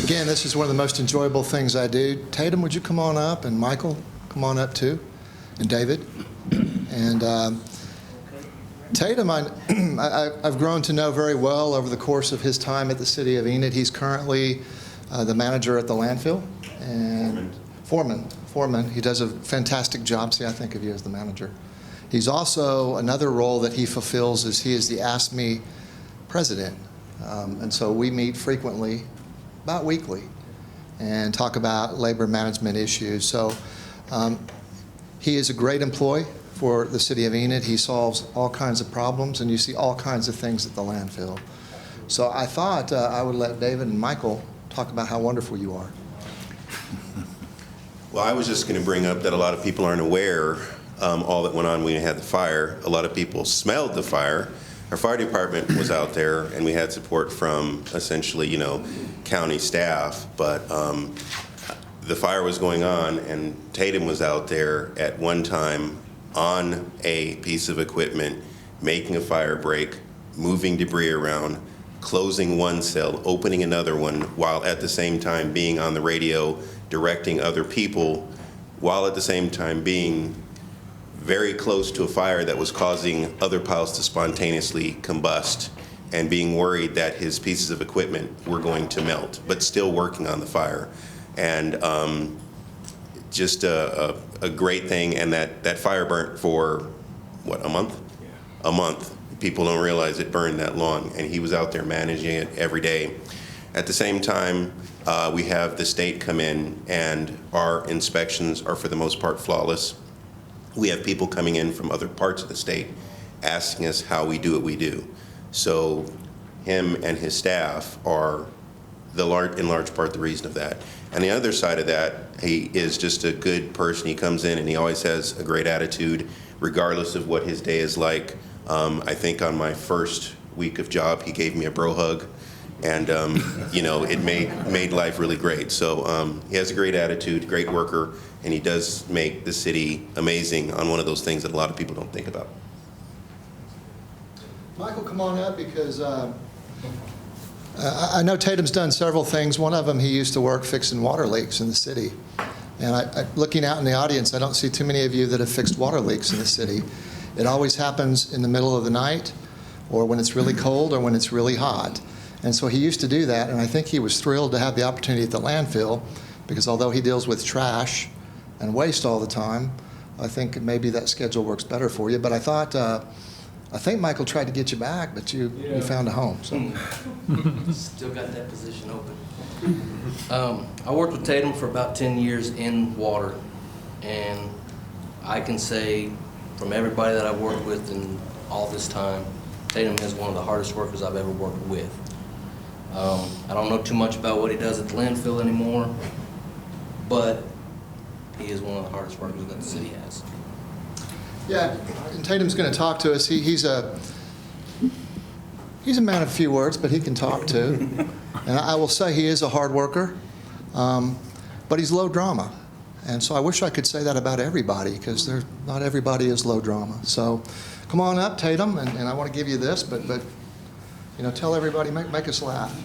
Again, this is one of the most enjoyable things I do. Tatum, would you come on up? And Michael, come on up too. And David. And Tatum, I've grown to know very well over the course of his time at the city of Enid. He's currently the manager at the landfill. And Foreman. He does a fantastic job. See, I think of you as the manager. He's also, another role that he fulfills is he is the Ask Me president. And so we meet frequently, about weekly, and talk about labor management issues. So he is a great employee for the city of Enid. He solves all kinds of problems, and you see all kinds of things at the landfill. So I thought I would let David and Michael talk about how wonderful you are. Well, I was just going to bring up that a lot of people aren't aware all that went on when we had the fire. A lot of people smelled the fire. Our fire department was out there, and we had support from essentially, county staff. But the fire was going on, and Tatum was out there at one time on a piece of equipment, making a fire break, moving debris around, closing one cell, opening another one, while at the same time being on the radio, directing other people, while at the same time being very close to a fire that was causing other piles to spontaneously combust, and being worried that his pieces of equipment were going to melt, but still working on the fire. And just a great thing, and that fire burnt for, what, a month? Yeah. A month. People don't realize it burned that long, and he was out there managing it every day. At the same time, we have the state come in, and our inspections are for the most part flawless. We have people coming in from other parts of the state asking us how we do what we do. So him and his staff are in large part the reason of that. And the other side of that, he is just a good person. He comes in and he always has a great attitude, regardless of what his day is like. I think on my first week of job, he gave me a bro hug, and it made life really great. So he has a great attitude, great worker, and he does make the city amazing on one of those things that a lot of people don't think about. Michael, come on up, because I know Tatum's done several things. One of them, he used to work fixing water leaks in the city. And looking out in the audience, I don't see too many of you that have fixed water leaks in the city. It always happens in the middle of the night, or when it's really cold, or when it's really hot. And so he used to do that, and I think he was thrilled to have the opportunity at the landfill, because although he deals with trash and waste all the time, I think maybe that schedule works better for you. But I think Michael tried to get you back, but you found a home. So. Still got that position open. I worked with Tatum for about 10 years in water, and I can say from everybody that I've worked with in all this time, Tatum is one of the hardest workers I've ever worked with. I don't know too much about what he does at the landfill anymore, but he is one of the hardest workers that the city has. Yeah, and Tatum's going to talk to us. He's a man of few words, but he can talk too. And I will say he is a hard worker, but he's low drama. And so I wish I could say that about everybody, because not everybody is low drama. So come on up, Tatum, and I want to give you this, but tell everybody, make us laugh.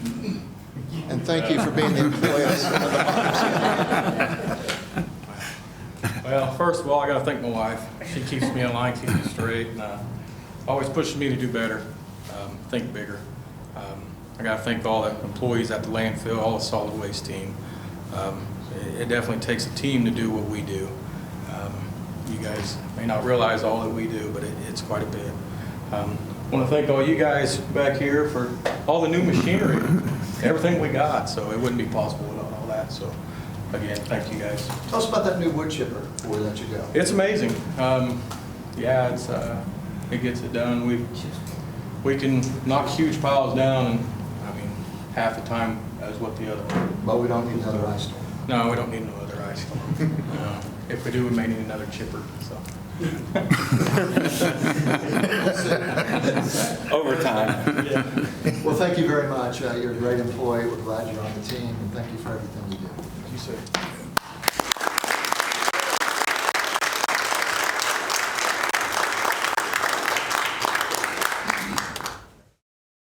And thank you for being the employee of the month. Well, first of all, I got to thank my wife. She keeps me in line, keeps me straight, and always pushes me to do better, think bigger. I got to thank all the employees at the landfill, all the solid waste team. It definitely takes a team to do what we do. You guys may not realize all that we do, but it's quite a bit. I want to thank all you guys back here for all the new machinery, everything we got, so it wouldn't be possible without all that. So. Again, thank you guys. Tell us about that new wood chipper before we let you go. It's amazing. Yeah, it gets it done. We can knock huge piles down, and half the time as what the other. But we don't need another ice storm. No, we don't need no other ice storm. If we do, we may need another chipper. So. Overtime. Yeah. Well, thank you very much. You're a great employee. We're glad you're on the team, and thank you for everything you do. Thank you, sir.